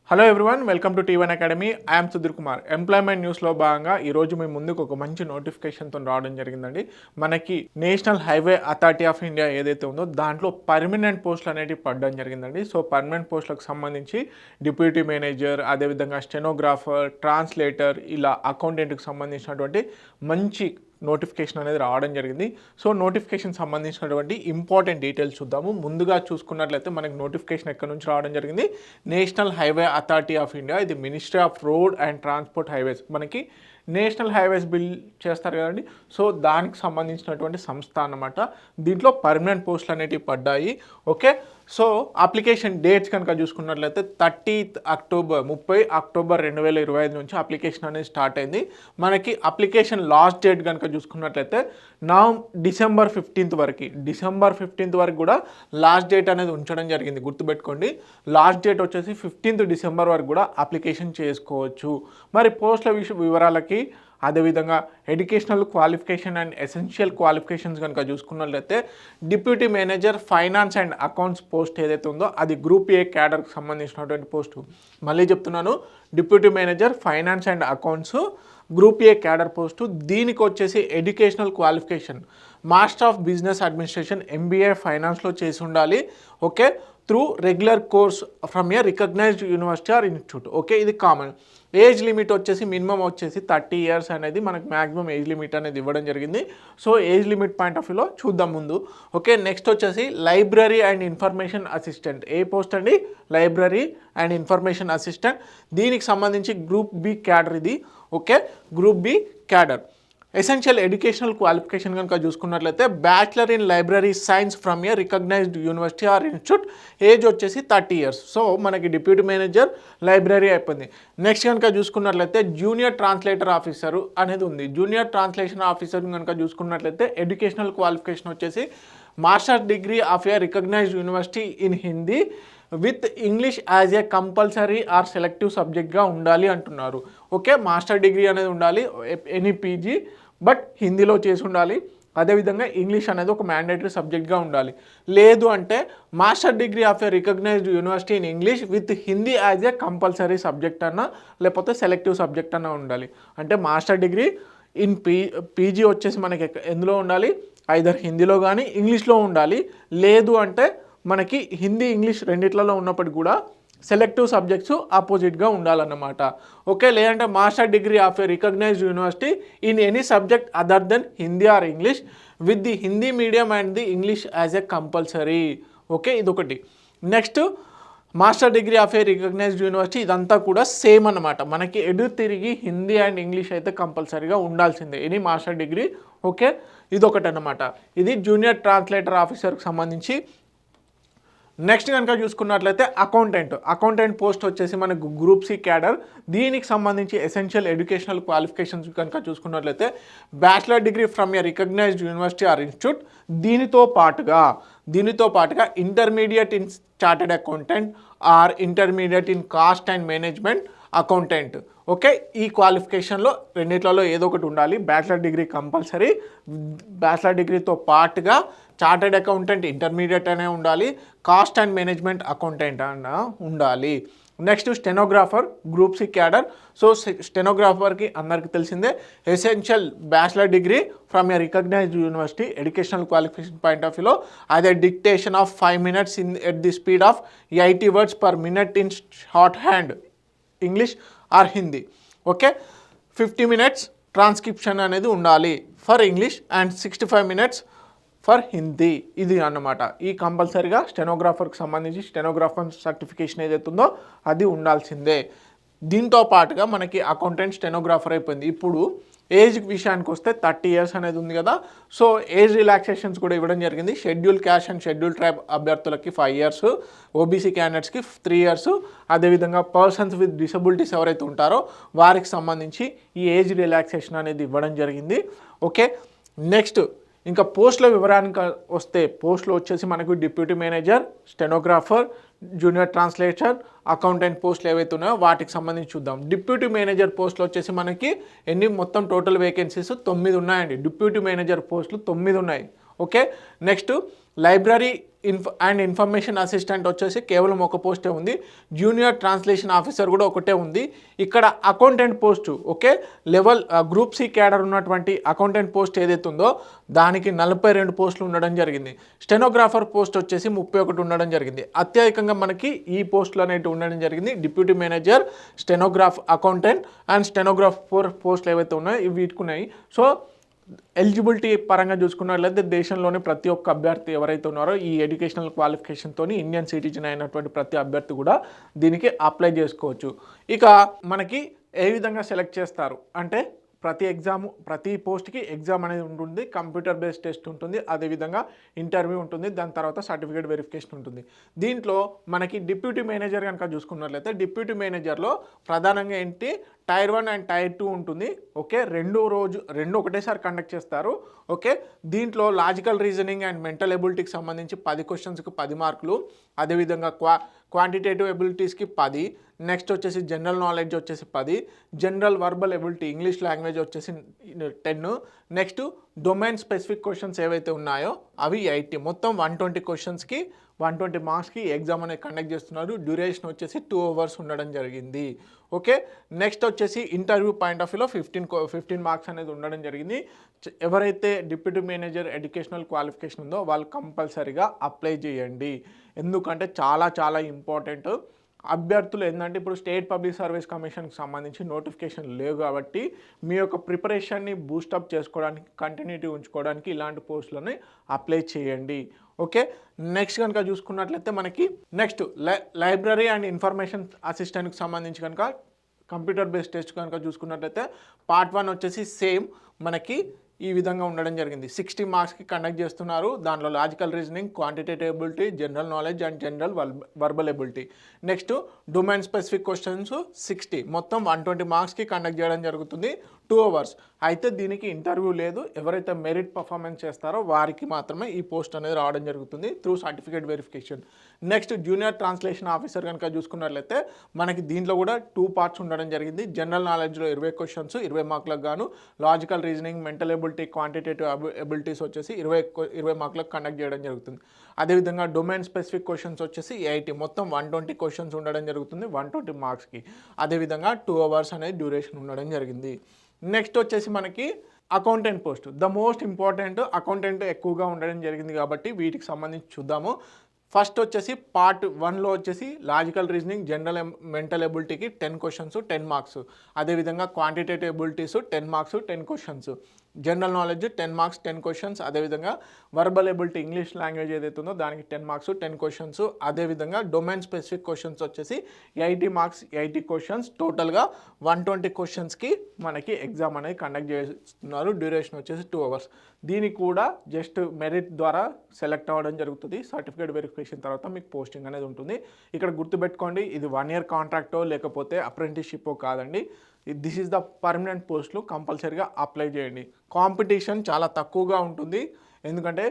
Hello everyone, welcome to టీ1 academy. I'm Sudheer Kumar. Employment న్యూస్లో భాగంగా ఈరోజు మీ ముందుకు ఒక మంచి నోటిఫికేషన్తో రావడం జరిగిందండి. మనకి national highway authority of India ఏదైతే ఉందో దాంట్లో పర్మనెంట్ పోస్టులు అనేవి పడడం జరిగిందండి. సో పర్మనెంట్ పోస్టులకు సంబంధించి డిప్యూటీ మేనేజర్, అదేవిధంగా స్టెనోగ్రాఫర్, ట్రాన్స్లేటర్, ఇలా అకౌంటెంట్కి సంబంధించినటువంటి మంచి నోటిఫికేషన్ అనేది రావడం జరిగింది. సో నోటిఫికేషన్ సంబంధించినటువంటి ఇంపార్టెంట్ డీటెయిల్స్ చూద్దాము. ముందుగా చూసుకున్నట్లయితే మనకి నోటిఫికేషన్ ఎక్కడి నుంచి రావడం జరిగింది? National highway authority of India, ఇది ministry of road and transport highways. మనకి నేషనల్ హైవేస్ బిల్ చేస్తారు కదండి, సో దానికి సంబంధించినటువంటి సంస్థ అన్నమాట. దీంట్లో పర్మనెంట్ పోస్టులు అనేటివి పడ్డాయి. ఓకే, సో అప్లికేషన్ డేట్స్ కనుక చూసుకున్నట్లయితే 30 అక్టోబర్ 2025 నుంచి అప్లికేషన్ అనేది స్టార్ట్ అయింది. మనకి అప్లికేషన్ లాస్ట్ డేట్ కనుక చూసుకున్నట్లయితే డిసెంబర్ 15 వరకు కూడా లాస్ట్ డేట్ అనేది ఉంచడం జరిగింది. గుర్తుపెట్టుకోండి, లాస్ట్ డేట్ వచ్చేసి 15 డిసెంబర్ వరకు కూడా అప్లికేషన్ చేసుకోవచ్చు. మరి పోస్టుల వివరాలకి అదేవిధంగా educational qualification and essential qualifications కనుక చూసుకున్నట్లయితే deputy manager finance and accounts post ఏదైతే ఉందో అది గ్రూప్ ఏ క్యాడర్కి సంబంధించినటువంటి పోస్టు. మళ్ళీ చెప్తున్నాను, deputy manager finance and accounts group A cadre post. దీనికి వచ్చేసి educational qualification master of business administration MBA ఫైనాన్స్లో చేసి ఉండాలి. Okay, through regular course from a recognised university or institute. Okay, ఇది కామన్. ఏజ్ లిమిట్ వచ్చేసి minimum వచ్చేసి 30 years అనేది మనకు మ్యాక్సిమం ఏజ్ లిమిట్ అనేది ఇవ్వడం జరిగింది. So age limit point of వ్యూలో చూద్దాం ముందు. ఓకే, నెక్స్ట్ వచ్చేసి లైబ్రరీ అండ్ ఇన్ఫర్మేషన్ అసిస్టెంట్. ఏ పోస్ట్ అండి? Library and information assistant. దీనికి సంబంధించి గ్రూప్ బి క్యాడర్ ఇది. Okay, group B cadre. Essential educational qualification కనుక చూసుకున్నట్లయితే bachelor in library science from a recognised university or institute. Age వచ్చేసి 30 years. So మనకి deputy manager library అయిపోయింది. Next కనుక చూసుకున్నట్లయితే జూనియర్ ట్రాన్స్లేటర్ ఆఫీసర్ అనేది ఉంది. జూనియర్ ట్రాన్స్లేషన్ ఆఫీసర్ కనుక చూసుకున్నట్లయితే ఎడ్యుకేషనల్ క్వాలిఫికేషన్ వచ్చేసి master degree of a recognised university in Hindi with English as a compulsory or selective సబ్జెక్ట్గా ఉండాలి అంటున్నారు. ఓకే, మాస్టర్ డిగ్రీ అనేది ఉండాలి, ఎనీ పీజీ, బట్ హిందీలో చేసి ఉండాలి. అదేవిధంగా ఇంగ్లీష్ అనేది ఒక మ్యాండేటరీ సబ్జెక్ట్గా ఉండాలి. లేదు అంటే master degree of a recognised university in English with Hindi as a compulsory subject అన్నా లేకపోతే సెలెక్టివ్ సబ్జెక్ట్ అన్నా ఉండాలి. అంటే మాస్టర్ డిగ్రీ ఇన్ పీజీ వచ్చేసి మనకి ఎందులో ఉండాలి? ఐదర్ హిందీలో కానీ ఇంగ్లీష్లో ఉండాలి. లేదు అంటే మనకి హిందీ ఇంగ్లీష్ రెండిట్లలో ఉన్నప్పటికీ కూడా సెలెక్టివ్ సబ్జెక్ట్స్ ఆపోజిట్గా ఉండాలన్నమాట. ఓకే, లేదంటే master degree of a recognised university in any subject other than Hindi or English with the Hindi medium and the English as a compulsory. Okay, ఇదొకటి. Next master degree of a recognised university, ఇదంతా కూడా same అన్నమాట. మనకి ఎడు తిరిగి Hindi and English అయితే కంపల్సరీగా ఉండాల్సిందే any master degree. Okay, ఇదొకటి అన్నమాట. ఇది జూనియర్ ట్రాన్స్లేటర్ ఆఫీసర్కి సంబంధించి. నెక్స్ట్ కనుక చూసుకున్నట్లయితే అకౌంటెంట్ పోస్ట్ వచ్చేసి మనకు గ్రూప్ సి క్యాడర్. దీనికి సంబంధించి ఎసెన్షియల్ ఎడ్యుకేషనల్ క్వాలిఫికేషన్స్ కనుక చూసుకున్నట్లయితే bachelor degree from a recognised university or institute. దీనితో పాటుగా intermediate in chartered accountant or intermediate in cost and management accountant. Okay, ఈ క్వాలిఫికేషన్లో రెండిట్లలో ఏదో ఒకటి ఉండాలి. బ్యాచిలర్ డిగ్రీ కంపల్సరీ, బ్యాచిలర్ డిగ్రీతో పాటుగా చార్టెడ్ అకౌంటెంట్ ఇంటర్మీడియట్ అనే ఉండాలి, కాస్ట్ అండ్ మేనేజ్మెంట్ అకౌంటెంట్ అన్న ఉండాలి. Next stenographer group C cadre. So స్టెనోగ్రాఫర్కి అందరికీ తెలిసిందే essential bachelor degree from a recognised university. Educational qualification point of వ్యూలో అదే dictation of 5 minutes at the speed of 80 words per minute in shorthand English or Hindi. Okay, 50 minutes transcription అనేది ఉండాలి for English and 65 minutes for Hindi. ఇది అన్నమాట. ఈ కంపల్సరీగా స్టెనోగ్రాఫర్కి సంబంధించి stenographer certification ఏదైతే ఉందో అది ఉండాల్సిందే. దీంతో పాటుగా మనకి అకౌంటెంట్ స్టెనోగ్రాఫర్ అయిపోయింది. ఇప్పుడు ఏజ్ విషయానికి వస్తే 30 years అనేది ఉంది కదా, సో ఏజ్ రిలాక్సేషన్స్ కూడా ఇవ్వడం జరిగింది. Schedule caste and schedule tribe అభ్యర్థులకి 5 years, ఓబీసీ క్యాండిడేట్స్కి 3 years, అదేవిధంగా పర్సన్స్ విత్ డిసబిలిటీస్ ఎవరైతే ఉంటారో వారికి సంబంధించి ఈ ఏజ్ రిలాక్సేషన్ అనేది ఇవ్వడం జరిగింది. ఓకే, నెక్స్ట్ ఇంకా పోస్టుల వివరానికి వస్తే పోస్టులు వచ్చేసి మనకు deputy manager, stenographer, junior translator, accountant పోస్టులు ఏవైతే ఉన్నాయో వాటికి సంబంధించి చూద్దాం. డిప్యూటీ మేనేజర్ పోస్టులు వచ్చేసి మనకి మొత్తం టోటల్ వేకెన్సీస్ 9 ఉన్నాయండి. డిప్యూటీ మేనేజర్ పోస్టులు 9 ఉన్నాయి. Okay, next library and information assistant వచ్చేసి కేవలం ఒక పోస్టే ఉంది. జూనియర్ ట్రాన్స్లేషన్ ఆఫీసర్ కూడా ఒకటే ఉంది. ఇక్కడ accountant post, okay, level group C cadre ఉన్నటువంటి అకౌంటెంట్ పోస్ట్ ఏదైతే ఉందో దానికి 42 పోస్టులు ఉండడం జరిగింది. స్టెనోగ్రాఫర్ పోస్ట్ వచ్చేసి 31 ఉండడం జరిగింది. అత్యధికంగా మనకి ఈ పోస్టులు అనేవి ఉండడం జరిగింది. Deputy manager, stenograph accountant and stenograph పోస్టులు ఏవైతే ఉన్నాయో ఇవి వీటికున్నాయి. సో ఎలిజిబిలిటీ పరంగా చూసుకున్నట్లయితే దేశంలోని ప్రతి ఒక్క అభ్యర్థి ఎవరైతే ఉన్నారో ఈ ఎడ్యుకేషనల్ క్వాలిఫికేషన్తో ఇండియన్ సిటిజన్ అయినటువంటి ప్రతి అభ్యర్థి కూడా దీనికి అప్లై చేసుకోవచ్చు. ఇక మనకి ఏ విధంగా సెలెక్ట్ చేస్తారు అంటే ప్రతి పోస్ట్కి ఎగ్జామ్ అనేది ఉంటుంది. కంప్యూటర్ బేస్డ్ టెస్ట్ ఉంటుంది, అదేవిధంగా ఇంటర్వ్యూ ఉంటుంది, దాని తర్వాత సర్టిఫికేట్ వెరిఫికేషన్ ఉంటుంది. దీంట్లో మనకి డిప్యూటీ మేనేజర్ కనుక చూసుకున్నట్లయితే డిప్యూటీ మేనేజర్లో ప్రధానంగా ఏంటి టైర్ 1 అండ్ టైర్ 2 ఉంటుంది. ఓకే, రెండు ఒకటేసారి కండక్ట్ చేస్తారు. ఓకే, దీంట్లో లాజికల్ రీజనింగ్ అండ్ మెంటల్ ఎబిలిటీకి సంబంధించి 10 క్వశ్చన్స్కి 10 మార్కులు, అదేవిధంగా క్వాంటిటేటివ్ ఎబిలిటీస్కి 10, నెక్స్ట్ వచ్చేసి జనరల్ నాలెడ్జ్ వచ్చేసి 10, general verbal ability English language వచ్చేసి 10, నెక్స్ట్ డొమైన్ స్పెసిఫిక్ క్వశ్చన్స్ ఏవైతే ఉన్నాయో అవి 80, మొత్తం 120 క్వశ్చన్స్కి 120 మార్క్స్కి ఎగ్జామ్ అనేది కండక్ట్ చేస్తున్నారు. డ్యూరేషన్ వచ్చేసి 2 అవర్స్ ఉండడం జరిగింది. ఓకే, నెక్స్ట్ వచ్చేసి ఇంటర్వ్యూ పాయింట్ ఆఫ్ వ్యూలో 15 మార్క్స్ అనేది ఉండడం జరిగింది. ఎవరైతే డిప్యూటీ మేనేజర్ ఎడ్యుకేషనల్ క్వాలిఫికేషన్ ఉందో వాళ్ళు కంపల్సరీగా అప్లై చేయండి. ఎందుకంటే చాలా చాలా ఇంపార్టెంట్. అభ్యర్థులు ఏంటంటే ఇప్పుడు స్టేట్ పబ్లిక్ సర్వీస్ కమిషన్కి సంబంధించి నోటిఫికేషన్ లేవు కాబట్టి మీ యొక్క ప్రిపరేషన్ని బూస్టప్ చేసుకోవడానికి, కంటిన్యూటీ ఉంచుకోవడానికి ఇలాంటి పోస్టులని అప్లై చేయండి. ఓకే, నెక్స్ట్ కనుక చూసుకున్నట్లయితే మనకి నెక్స్ట్ లైబ్రరీ అండ్ ఇన్ఫర్మేషన్ అసిస్టెంట్కి సంబంధించి కనుక కంప్యూటర్ బేస్డ్ టెస్ట్ కనుక చూసుకున్నట్లయితే పార్ట్ 1 వచ్చేసి సేమ్ మనకి ఈ విధంగా ఉండడం జరిగింది. 60 మార్క్స్కి కండక్ట్ చేస్తున్నారు. దాంట్లో logical reasoning, quantitative ability, general knowledge and general verbal ability. Next domain specific questions 60, మొత్తం 120 మార్క్స్కి కండక్ట్ చేయడం జరుగుతుంది. 2 అవర్స్. అయితే దీనికి ఇంటర్వ్యూ లేదు. ఎవరైతే మెరిట్ పర్ఫార్మెన్స్ చేస్తారో వారికి మాత్రమే ఈ పోస్ట్ అనేది రావడం జరుగుతుంది through certificate verification. Next junior translation officer కనుక చూసుకున్నట్లయితే మనకి దీంట్లో కూడా 2 పార్ట్స్ ఉండడం జరిగింది. జనరల్ నాలెడ్జ్లో 20 క్వశ్చన్స్ 20 మార్కులకు గాను, logical reasoning, mental ability, quantitative abilities వచ్చేసి 20 మార్కులకు కండక్ట్ చేయడం జరుగుతుంది. అదేవిధంగా డొమైన్ స్పెసిఫిక్ క్వశ్చన్స్ వచ్చేసి 80, మొత్తం 120 క్వశ్చన్స్ ఉండడం జరుగుతుంది 120 మార్క్స్కి. అదేవిధంగా 2 అవర్స్ అనేది డ్యూరేషన్ ఉండడం జరిగింది. నెక్స్ట్ వచ్చేసి మనకి accountant post, the most important. Accountant ఎక్కువగా ఉండడం జరిగింది కాబట్టి వీటికి సంబంధించి చూద్దాము. ఫస్ట్ వచ్చేసి పార్ట్ 1లో వచ్చేసి లాజికల్ రీజనింగ్, జనరల్ మెంటల్ ఎబిలిటీకి 10 క్వశ్చన్స్ 10 మార్క్స్, అదేవిధంగా quantitative abilities 10 marks 10 questions, general knowledge 10 marks 10 questions, అదేవిధంగా వర్బల్ ఎబిలిటీ ఇంగ్లీష్ లాంగ్వేజ్ ఏదైతే ఉందో దానికి 10 మార్క్స్ 10 క్వశ్చన్స్, అదేవిధంగా డొమైన్ స్పెసిఫిక్ క్వశ్చన్స్ వచ్చేసి 80 మార్క్స్ 80 క్వశ్చన్స్, టోటల్గా 120 క్వశ్చన్స్కి మనకి ఎగ్జామ్ అనేది కండక్ట్ చేస్తున్నారు. డ్యూరేషన్ వచ్చేసి 2 అవర్స్. దీనికి కూడా జస్ట్ మెరిట్ ద్వారా సెలెక్ట్ అవ్వడం జరుగుతుంది. సర్టిఫికేట్ వెరిఫికేషన్ తర్వాత మీకు పోస్టింగ్ అనేది ఉంటుంది. ఇక్కడ గుర్తుపెట్టుకోండి, ఇది 1 ఇయర్ కాంట్రాక్టో లేకపోతే అప్రెంటిస్షిప్పో కాదండి. దిస్ ఈజ్ ద పర్మనెంట్ పోస్టులు. కంపల్సరీగా అప్లై చేయండి. కాంపిటీషన్ చాలా తక్కువగా ఉంటుంది, ఎందుకంటే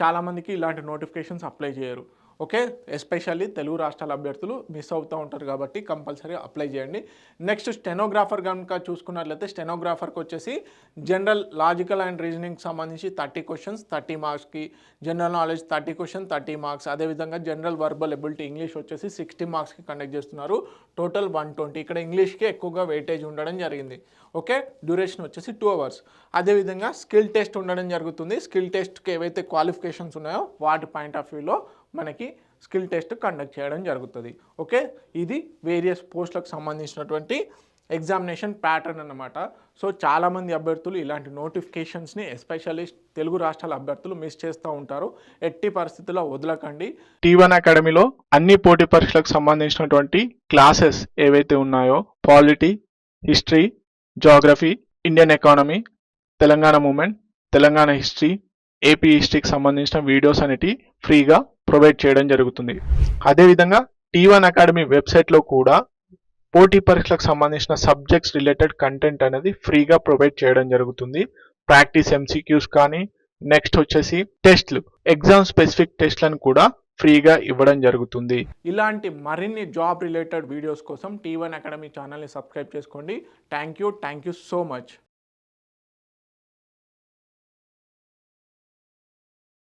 చాలామందికి ఇలాంటి నోటిఫికేషన్స్ అప్లై చేయరు. ఓకే, ఎస్పెషల్లీ తెలుగు రాష్ట్రాల అభ్యర్థులు మిస్ అవుతూ ఉంటారు కాబట్టి కంపల్సరీ అప్లై చేయండి. నెక్స్ట్ స్టెనోగ్రాఫర్ కనుక చూసుకున్నట్లయితే స్టెనోగ్రాఫర్కి వచ్చేసి జనరల్ లాజికల్ అండ్ రీజనింగ్కి సంబంధించి 30 క్వశ్చన్స్ 30 మార్క్స్కి, జనరల్ నాలెడ్జ్ 30 క్వశ్చన్ 30 మార్క్స్, అదేవిధంగా జనరల్ వర్బల్ ఎబిలిటీ ఇంగ్లీష్ వచ్చేసి 60 మార్క్స్కి కండక్ట్ చేస్తున్నారు. టోటల్ 120. ఇక్కడ ఇంగ్లీష్కి ఎక్కువగా వెయిటేజ్ ఉండడం జరిగింది. ఓకే, డ్యూరేషన్ వచ్చేసి 2 అవర్స్. అదేవిధంగా స్కిల్ టెస్ట్ ఉండడం జరుగుతుంది. స్కిల్ టెస్ట్కి ఏవైతే క్వాలిఫికేషన్స్ ఉన్నాయో వాటి పాయింట్ ఆఫ్ వ్యూలో మనకి స్కిల్ టెస్ట్ కండక్ట్ చేయడం జరుగుతుంది. ఓకే, ఇది వేరియస్ పోస్టులకు సంబంధించినటువంటి ఎగ్జామినేషన్ ప్యాటర్న్ అన్నమాట. సో చాలామంది అభ్యర్థులు ఇలాంటి నోటిఫికేషన్స్ని ఎస్పెషల్లీ తెలుగు రాష్ట్రాల అభ్యర్థులు మిస్ చేస్తూ ఉంటారు. ఎట్టి పరిస్థితుల్లో వదలకండి. T1 అకాడమీలో అన్ని పోటీ పరీక్షలకు సంబంధించినటువంటి క్లాసెస్ ఏవైతే ఉన్నాయో polity, history, geography, Indian economy, Telangana movement, Telangana history, AP హిస్టరీకి సంబంధించిన వీడియోస్ అనేవి ఫ్రీగా ప్రొవైడ్ చేయడం జరుగుతుంది. అదేవిధంగా T1 అకాడమీ వెబ్సైట్లో కూడా పోటీ పరీక్షలకు సంబంధించిన సబ్జెక్ట్స్ రిలేటెడ్ కంటెంట్ అనేది ఫ్రీగా ప్రొవైడ్ చేయడం జరుగుతుంది. ప్రాక్టీస్ MCQs కానీ, నెక్స్ట్ వచ్చేసి టెస్ట్లు, ఎగ్జామ్ స్పెసిఫిక్ టెస్ట్లను కూడా ఫ్రీగా ఇవ్వడం జరుగుతుంది. ఇలాంటి మరిన్ని జాబ్ రిలేటెడ్ వీడియోస్ కోసం T1 అకాడమీ ఛానల్ని సబ్స్క్రైబ్ చేసుకోండి. Thank you so much.